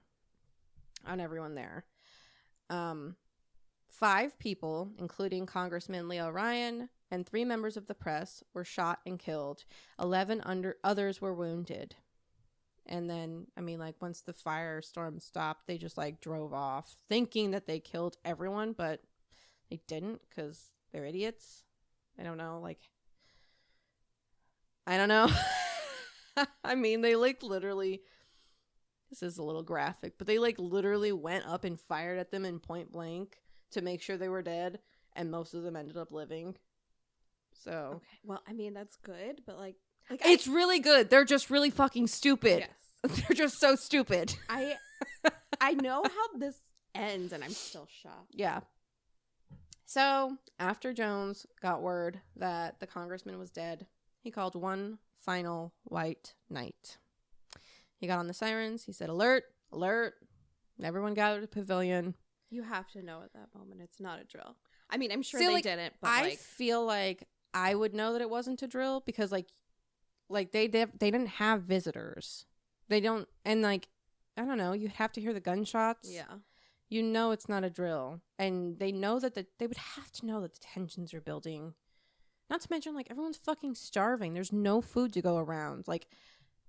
on everyone there. 5 people, including Congressman Leo Ryan and 3 members of the press, were shot and killed. 11 others were wounded. And then, once the firestorm stopped, they just, drove off, thinking that they killed everyone, but they didn't, because they're idiots. I don't know, I don't know. They, literally, this is a little graphic, but they, literally went up and fired at them in point blank to make sure they were dead, and most of them ended up living. So. Okay. Well, that's good, but, it's really good. They're just really fucking stupid. Yes. They're just so stupid. I know how this ends, and I'm still shocked. Yeah. So, after Jones got word that the congressman was dead, he called one final white night. He got on the sirens. He said, "Alert, alert." Everyone gathered at the pavilion. You have to know at that moment it's not a drill. I'm sure they didn't, but I feel like I would know that it wasn't a drill because they didn't have visitors. They don't, and I don't know, you have to hear the gunshots. Yeah. You know it's not a drill. And they know that they would have to know that the tensions are building. Not to mention, everyone's fucking starving. There's no food to go around.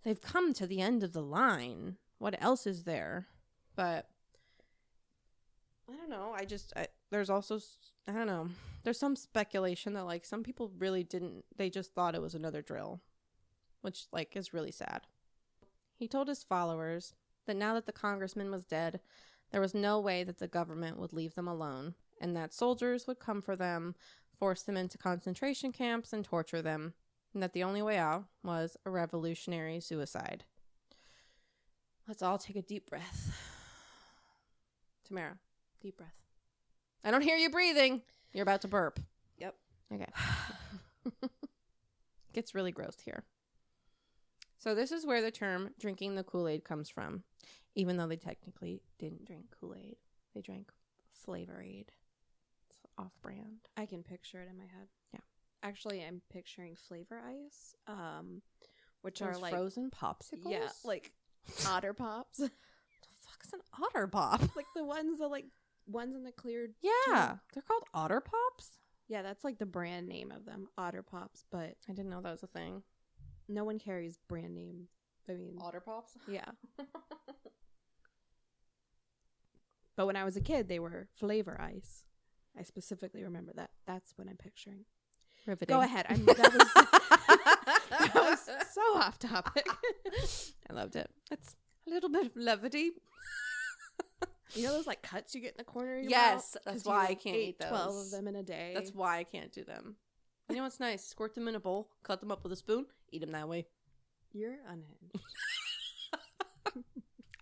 They've come to the end of the line. What else is there? But I don't know. There's also, I don't know. There's some speculation that, some people really didn't. They just thought it was another drill. Which, is really sad. He told his followers that now that the congressman was dead, there was no way that the government would leave them alone, and that soldiers would come for them, force them into concentration camps, and torture them, and that the only way out was a revolutionary suicide. Let's all take a deep breath. Tamara, deep breath. I don't hear you breathing. You're about to burp. Yep. Okay. Gets really gross here. So this is where the term drinking the Kool-Aid comes from, even though they technically didn't drink Kool-Aid. They drank Flavor-Aid. It's off-brand. I can picture it in my head. Yeah. Actually, I'm picturing Flavor Ice, which those are frozen popsicles? Yeah, Otter Pops. What the fuck's an Otter Pop? The ones that ones in the clear Yeah, tube. they're called Otter Pops? Yeah, that's the brand name of them, Otter Pops, but I didn't know that was a thing. No one carries brand name. Otter Pops? Yeah. But when I was a kid, they were Flavor Ice. I specifically remember that. That's what I'm picturing. Riveting. Go ahead. That was so off topic. I loved it. It's a little bit of levity. You know those cuts you get in the corner of your Yes, mouth? that's why I can't eat those. 12 of them in a day. That's why I can't do them. You know what's nice? Squirt them in a bowl, cut them up with a spoon, eat them that way. You're unhinged.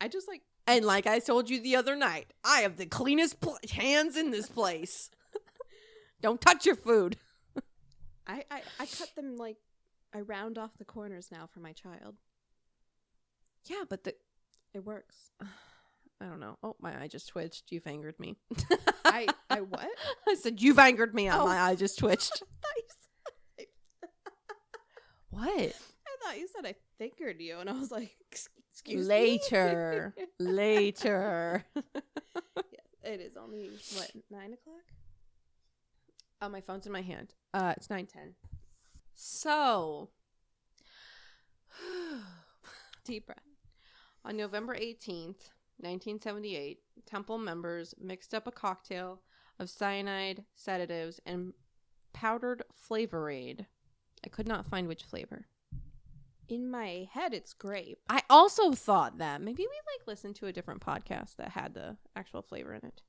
I just And like I told you the other night, I have the cleanest hands in this place. Don't touch your food. I cut them I round off the corners now for my child. Yeah, but it works. I don't know. Oh, my eye just twitched. You've angered me. I what? I said you've angered me. My eye just twitched. Nice. What? I thought you said I fingered you. And I was like, excuse Later. me? Later. Yeah, it is only, what, 9 o'clock? Oh, my phone's in my hand. It's 9:10. So, Deep breath. on November 18th, 1978, temple members mixed up a cocktail of cyanide, sedatives, and powdered flavor aid. I could not find which flavor. In my head, it's grape. I also thought that. Maybe we listened to a different podcast that had the actual flavor in it.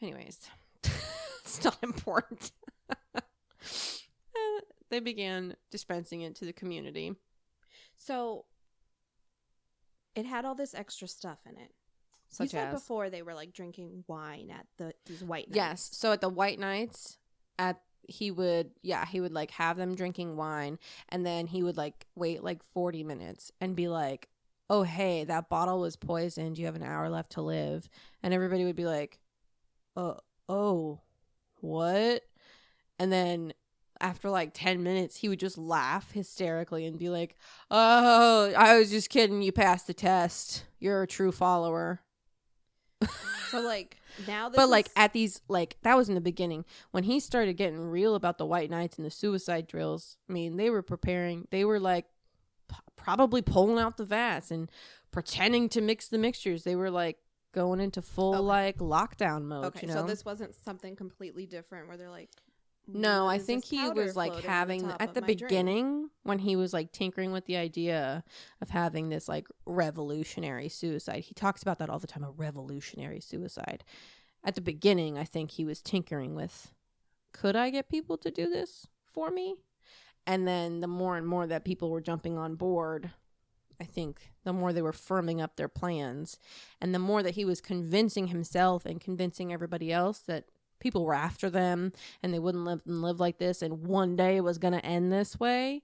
Anyways, it's not important. They began dispensing it to the community. So, it had all this extra stuff in it. Such you said as? before they were like drinking wine at these white nights. Yes. So at the white nights, he would like have them drinking wine, and then he would like wait like 40 minutes and be like, "Oh, hey, that bottle was poisoned. You have an hour left to live." And everybody would be like, "Oh, what?" And then after like 10 minutes, he would just laugh hysterically and be like, "Oh, I was just kidding. You passed the test. You're a true follower." So like now this But like at these, like that was in the beginning. When he started getting real about the white nights and the suicide drills, I mean, they were preparing. They were like probably pulling out the vats and pretending to mix the mixtures. They were like going into full like lockdown mode. Okay, you know? so this wasn't something completely different where they're like, no, "What I is think this he powder was like floating on having top at of the my drink?" beginning when he was like tinkering with the idea of having this like revolutionary suicide. He talks about that all the time, a revolutionary suicide. At the beginning, I think he was tinkering with, could I get people to do this for me? And then the more and more that people were jumping on board, I think the more they were firming up their plans, and the more that he was convincing himself and convincing everybody else that people were after them and they wouldn't live like this, and one day it was going to end this way.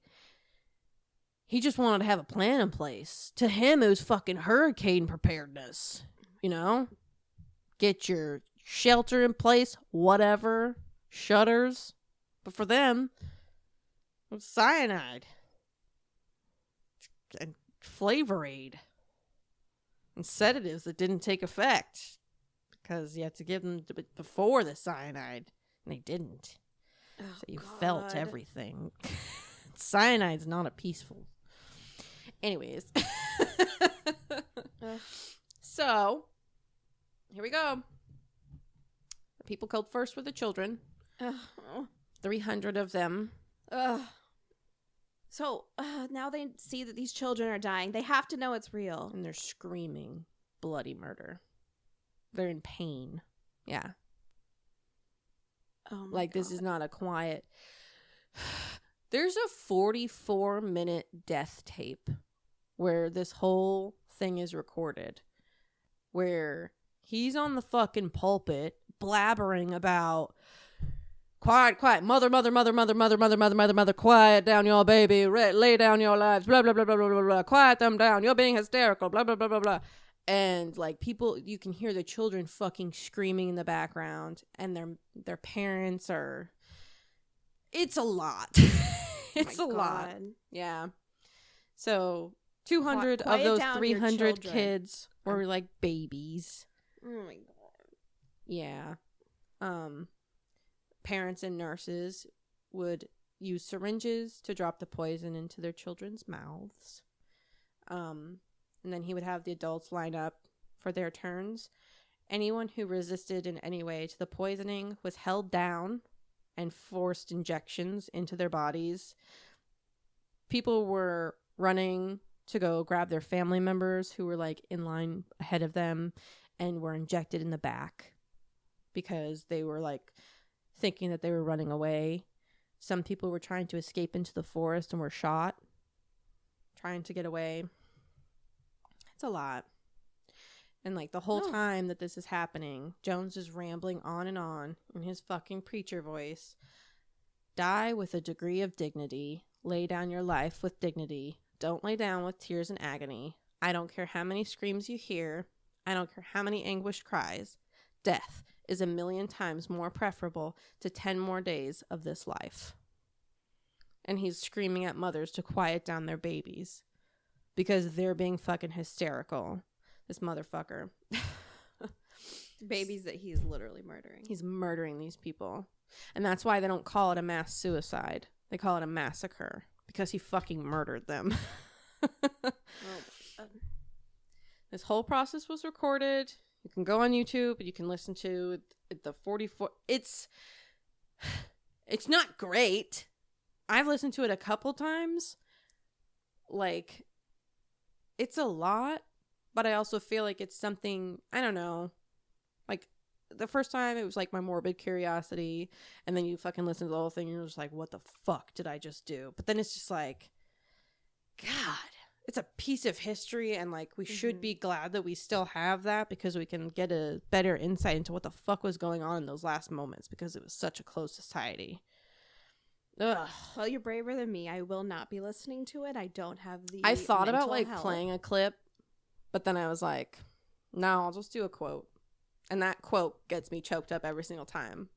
He just wanted to have a plan in place. To him, it was fucking hurricane preparedness. You know? Get your shelter in place, whatever, shutters. But for them, it was cyanide and flavor aid and sedatives that didn't take effect because you had to give them before the cyanide, and they didn't. Oh, so you God. felt everything. Cyanide's not a peaceful. Anyways. So, here we go. The people killed first were the children. 300 of them. So, now they see that these children are dying. They have to know it's real. And they're screaming bloody murder. They're in pain. Yeah. Oh my like, God. This is not a quiet... There's a 44-minute death tape where this whole thing is recorded. Where he's on the fucking pulpit blabbering about... Quiet, mother, quiet down your baby, lay down your lives, blah, blah, blah, blah, blah, blah, blah, quiet them down, you're being hysterical, blah, blah, blah, blah, blah. And, like, people, you can hear the children fucking screaming in the background, and their parents are, it's a lot. It's a lot. Yeah. So, 200 of those 300 kids were, like, babies. Oh my God. Yeah. Parents and nurses would use syringes to drop the poison into their children's mouths. And then he would have the adults line up for their turns. Anyone who resisted in any way to the poisoning was held down and forced injections into their bodies. People were running to go grab their family members who were like in line ahead of them and were injected in the back because they were like thinking that they were running away. Some people were trying to escape into the forest and were shot, trying to get away. It's a lot. And like the whole time that this is happening, Jones is rambling on in his fucking preacher voice. Die with a degree of dignity. Lay down your life with dignity. Don't lay down with tears and agony. I don't care how many screams you hear. I don't care how many anguished cries. Death is 1,000,000 times more preferable to 10 more days of this life. and he's screaming at mothers to quiet down their babies because they're being fucking hysterical. This motherfucker. Babies that he's literally murdering. He's murdering these people. And that's why they don't call it a mass suicide. They call it a massacre because he fucking murdered them. This whole process was recorded. You can go on YouTube and you can listen to the 44. It's not great. I've listened to it a couple times. Like, it's a lot, but I also feel like it's something, I don't know. Like, the first time it was like my morbid curiosity, and then you fucking listen to the whole thing and you're just like, what the fuck did I just do? But then it's just like, God, it's a piece of history, and like we should be glad that we still have that because we can get a better insight into what the fuck was going on in those last moments because it was such a closed society. Ugh. Well, you're braver than me. I will not be listening to it. I don't have the I thought about like health. playing a clip, but then I was like, no, I'll just do a quote. And that quote gets me choked up every single time.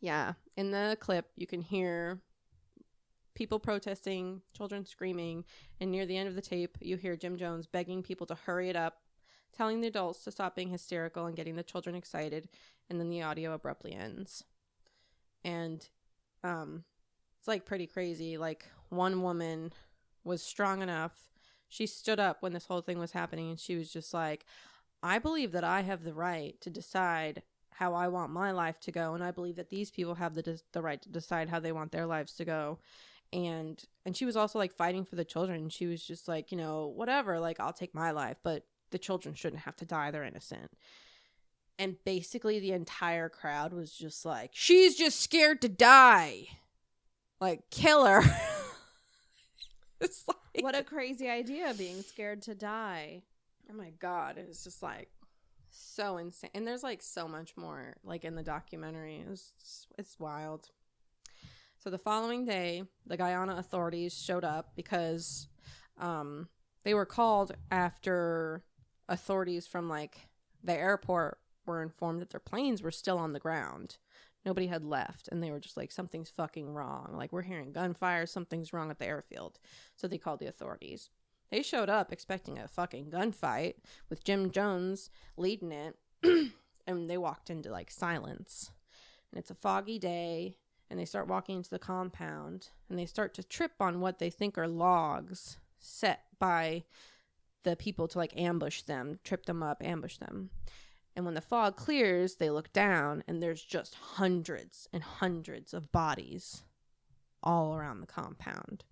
Yeah, in the clip, you can hear people protesting, children screaming, and near the end of the tape, you hear Jim Jones begging people to hurry it up, telling the adults to stop being hysterical and getting the children excited, and then the audio abruptly ends. And it's like pretty crazy. Like, one woman was strong enough. She stood up when this whole thing was happening, and she was just like, I believe that I have the right to decide how I want my life to go, and I believe that these people have the right to decide how they want their lives to go. And she was also like fighting for the children, and she was just like, you know, whatever, like, I'll take my life, but the children shouldn't have to die, they're innocent. And basically the entire crowd was just like, she's just scared to die, like, kill her. It's like, What a crazy idea, being scared to die. oh my God, it's just like so insane. And there's like so much more like in the documentary. It's wild. So the following day, the Guyana authorities showed up because they were called after authorities from like the airport were informed that their planes were still on the ground. Nobody had left, and they were just like, something's fucking wrong. Like, we're hearing gunfire, something's wrong at the airfield. So they called the authorities. They showed up expecting a fucking gunfight with Jim Jones leading it, and they walked into like silence. And it's a foggy day, and they start walking into the compound, and they start to trip on what they think are logs set by the people to like ambush them, trip them up, ambush them. And when the fog clears, they look down, and there's just hundreds and hundreds of bodies all around the compound.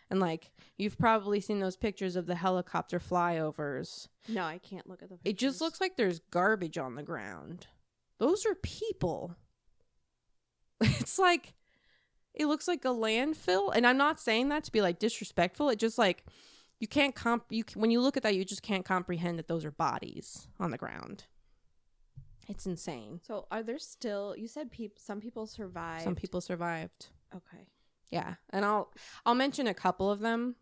And, like, you've probably seen those pictures of the helicopter flyovers. No, I can't look at the pictures. It just looks like there's garbage on the ground. Those are people. It's like, it looks like a landfill. And I'm not saying that to be, like, disrespectful. It just, like, you can't when you look at that, you just can't comprehend that those are bodies on the ground. It's insane. So are there still, you said some people survived. Some people survived. Okay. Yeah, and I'll mention a couple of them.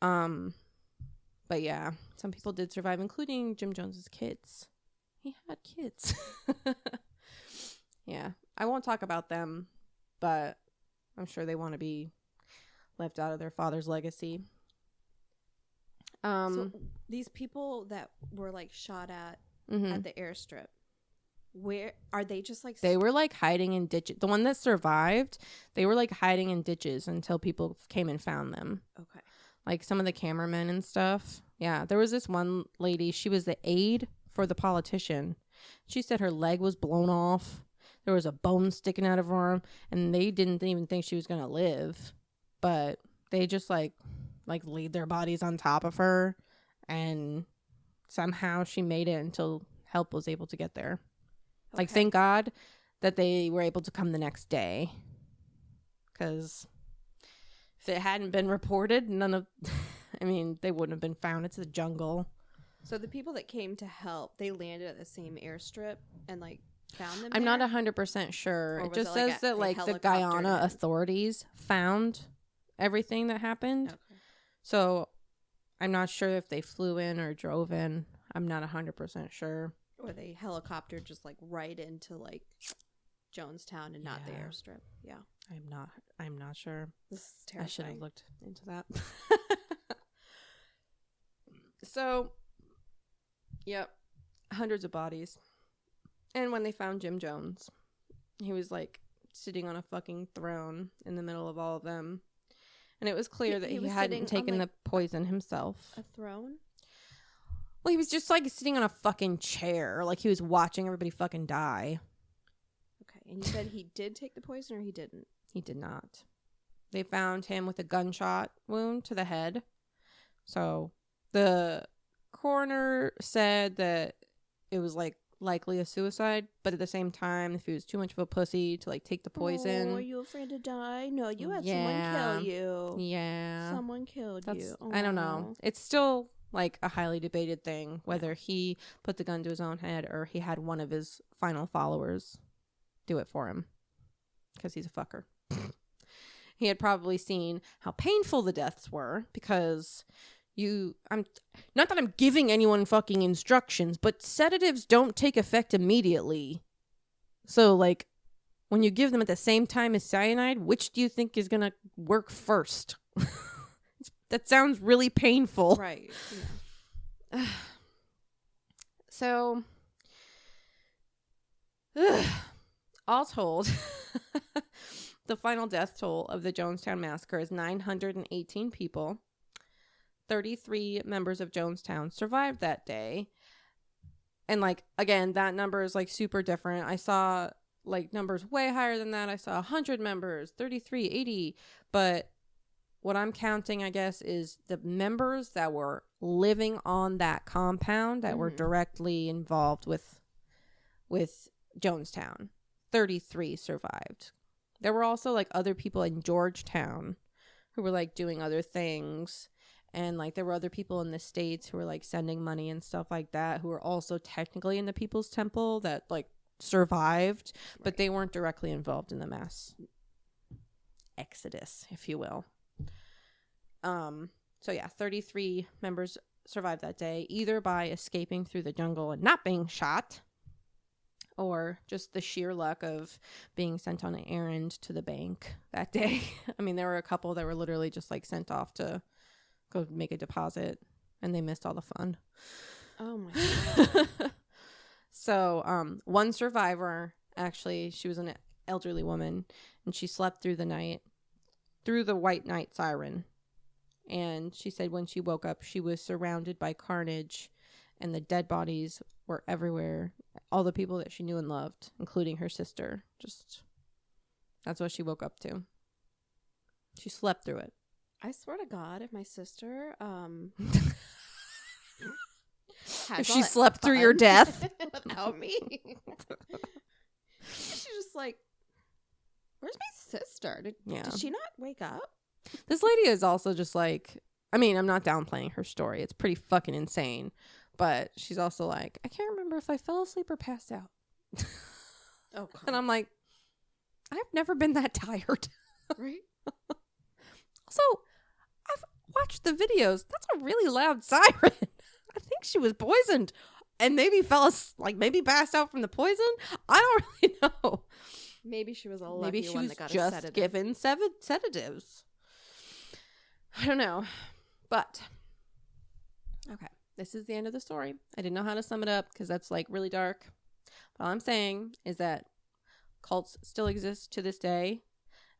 But yeah, some people did survive, including Jim Jones's kids. He had kids. Yeah, I won't talk about them, but I'm sure they want to be left out of their father's legacy. So these people that were like shot at the airstrip, where are they? Just like they were like hiding in ditches. The one that survived, they were like hiding in ditches until people came and found them. Okay. Like some of the cameramen and stuff. Yeah, there was this one lady. She was the aide for the politician. She said her leg was blown off. There was a bone sticking out of her arm, and they didn't even think she was gonna live. But they just like laid their bodies on top of her, and somehow she made it until help was able to get there. Okay. Like, thank God that they were able to come the next day, because if it hadn't been reported, they wouldn't have been found. It's a jungle. So the people that came to help, they landed at the same airstrip and like found them. I'm not 100% sure. It just says that like the Guyana authorities found everything that happened. Okay. So I'm not sure if they flew in or drove in. I'm not 100% sure. Or they helicoptered just like right into like Jonestown and not the Yeah. airstrip. Yeah. I'm not sure. This is I should terrifying. have looked into that. So, yep, hundreds of bodies. And when they found Jim Jones, he was like sitting on a fucking throne in the middle of all of them. And it was clear that He he was hadn't sitting on, taken like, the poison himself. A throne? Well, he was just like sitting on a fucking chair. Like he was watching everybody fucking die. Okay. And you said he did take the poison or he didn't? He did not. They found him with a gunshot wound to the head. So the coroner said that it was like likely a suicide, but at the same time, if he was too much of a pussy to like take the poison. Oh, are you afraid to die? No, you had Yeah. someone kill you. Yeah. Someone killed you. I don't know. It's still like a highly debated thing whether he put the gun to his own head or he had one of his final followers do it for him because he's a fucker. He had probably seen how painful the deaths were because I'm not that I'm giving anyone fucking instructions, but sedatives don't take effect immediately. So like when you give them at the same time as cyanide, which do you think is going to work first? That sounds really painful. Right. Yeah. So, all told, the final death toll of the Jonestown Massacre is 918 people. 33 members of Jonestown survived that day. And, like, again, that number is, like, super different. I saw, like, numbers way higher than that. I saw 100 members, 33, 80. But what I'm counting, I guess, is the members that were living on that compound that were directly involved with Jonestown. 33 survived. There were also, like, other people in Georgetown who were, like, doing other things. And, like, there were other people in the States who were, like, sending money and stuff like that who were also technically in the People's Temple that, like, survived. Right. But they weren't directly involved in the mass exodus, if you will. So, yeah, 33 members survived that day, either by escaping through the jungle and not being shot, or just the sheer luck of being sent on an errand to the bank that day. I mean, there were a couple that were literally just, like, sent off to go make a deposit, and they missed all the fun. Oh my God. So, one survivor, actually, she was an elderly woman, and she slept through the night, through the white night siren. And she said when she woke up, she was surrounded by carnage, and the dead bodies were everywhere. All the people that she knew and loved, including her sister. Just, that's what she woke up to. She slept through it. I swear to God, if my sister if she slept through your death without me, she's just like, where's my sister? Did she not wake up? This lady is also just like, I mean, I'm not downplaying her story. It's pretty fucking insane. But she's also like, I can't remember if I fell asleep or passed out. Oh, God. And I'm like, I've never been that tired. Right? Also, I've watched the videos. That's a really loud siren. I think she was poisoned and maybe maybe passed out from the poison. I don't really know. Maybe she was a lucky one that got a sedative. Maybe she was just given sedatives. I don't know. But, okay. This is the end of the story. I didn't know how to sum it up because that's, like, really dark. But all I'm saying is that cults still exist to this day.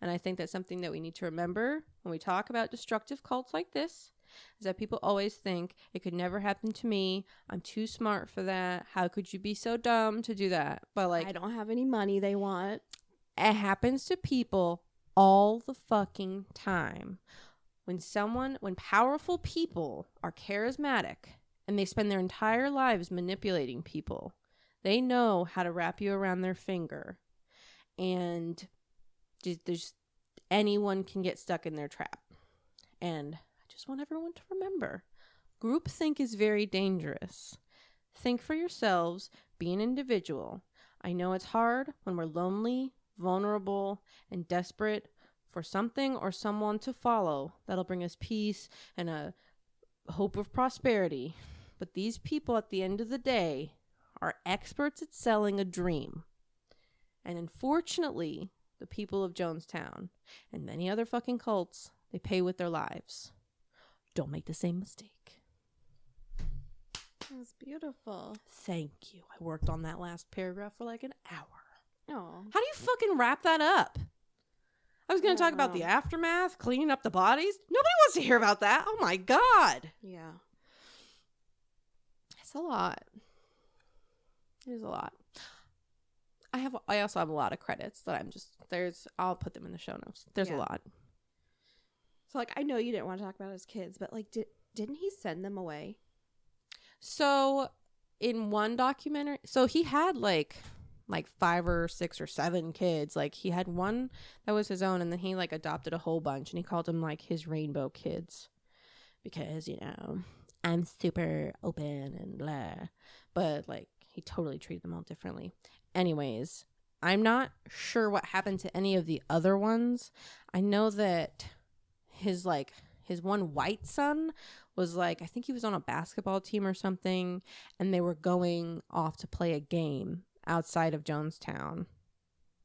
And I think that's something that we need to remember when we talk about destructive cults like this, is that people always think it could never happen to me. I'm too smart for that. How could you be so dumb to do that? But, like, I don't have any money they want. It happens to people all the fucking time. When powerful people are charismatic and they spend their entire lives manipulating people, they know how to wrap you around their finger. And there's anyone can get stuck in their trap. And I just want everyone to remember, groupthink is very dangerous. Think for yourselves, be an individual. I know it's hard when we're lonely, vulnerable, and desperate for something or someone to follow that'll bring us peace and a hope of prosperity. But these people at the end of the day are experts at selling a dream. And unfortunately, the people of Jonestown and many other fucking cults, they pay with their lives. Don't make the same mistake. That was beautiful. Thank you. I worked on that last paragraph for like an hour. Oh. How do you fucking wrap that up? I was going to talk about the aftermath, cleaning up the bodies. Nobody wants to hear about that. Oh my God. Yeah. It's a lot. It is a lot. I also have a lot of credits that I'll put them in the show notes. There's a lot. So like, I know you didn't want to talk about his kids, but like, didn't he send them away? So in one documentary, so he had like 5 or 6 or 7 kids. Like he had one that was his own, and then he like adopted a whole bunch, and he called them like his rainbow kids because, you know, I'm super open and blah. But like he totally treated them all differently. Anyways, I'm not sure what happened to any of the other ones. I know that his one white son was like, I think he was on a basketball team or something, and they were going off to play a game outside of Jonestown,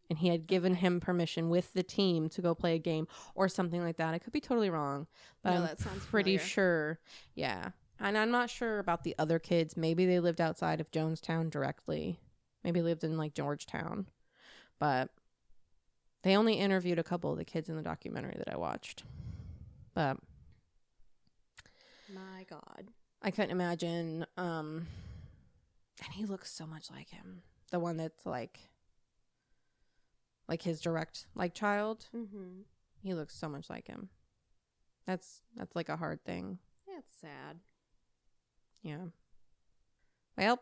and he had given him permission with the team to go play a game or something like that. I could be totally wrong, but that sounds pretty familiar. sure. Yeah. And I'm not sure about the other kids. Maybe they lived outside of Jonestown directly. Maybe lived in like Georgetown, but they only interviewed a couple of the kids in the documentary that I watched. But my God, I couldn't imagine. And he looks so much like him. The one that's like his direct like child. Mm-hmm. He looks so much like him. That's like a hard thing. Yeah, it's sad. Yeah. Well,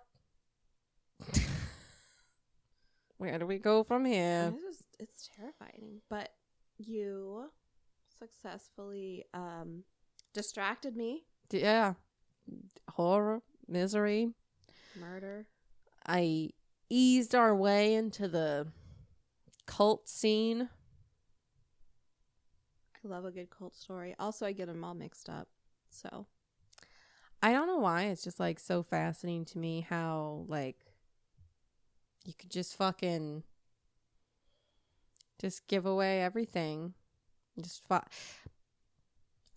where do we go from here? It's terrifying. But you successfully distracted me. Yeah. Horror, misery, murder. I eased our way into the cult scene. I love a good cult story. Also, I get them all mixed up. So I don't know why. It's just like so fascinating to me how like you could just fucking just give away everything.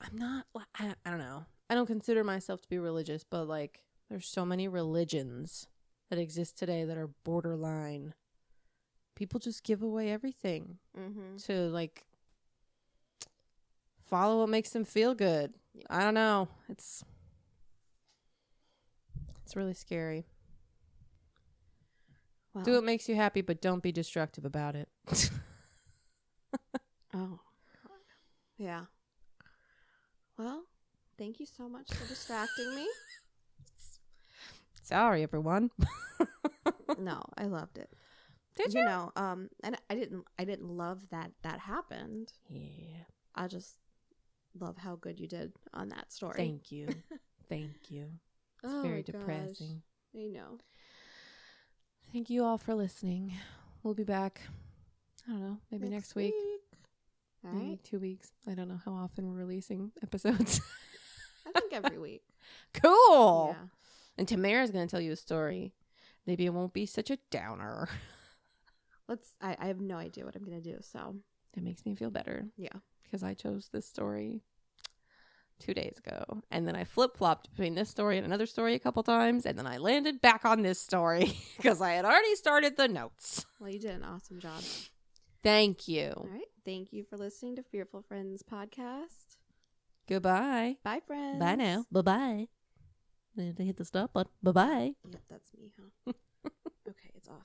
I'm not, I don't know. I don't consider myself to be religious, but like there's so many religions that exist today that are borderline. People just give away everything to like follow what makes them feel good. Yeah. I don't know. It's really scary. Wow. Do what makes you happy, but don't be destructive about it. Oh. Yeah. Well, thank you so much for distracting me. Sorry, everyone. No, I loved it. Did you? You know, and I didn't love that happened. Yeah. I just love how good you did on that story. Thank you. Thank you. It's very depressing. I know. Thank you all for listening. We'll be back, I don't know, maybe next week. All maybe right. 2 weeks. I don't know how often we're releasing episodes. I think every week. Cool. Yeah. And Tamara's going to tell you a story. Maybe it won't be such a downer. I have no idea what I'm going to do, so. It makes me feel better. Yeah. Because I chose this story 2 days ago. And then I flip-flopped between this story and another story a couple times. And then I landed back on this story because I had already started the notes. Well, you did an awesome job. Thank you. All right. Thank you for listening to Fearful Friends podcast. Goodbye. Bye, friends. Bye now. Bye-bye. They hit the stop button. Bye-bye. Yep, that's me, huh? Okay, it's off.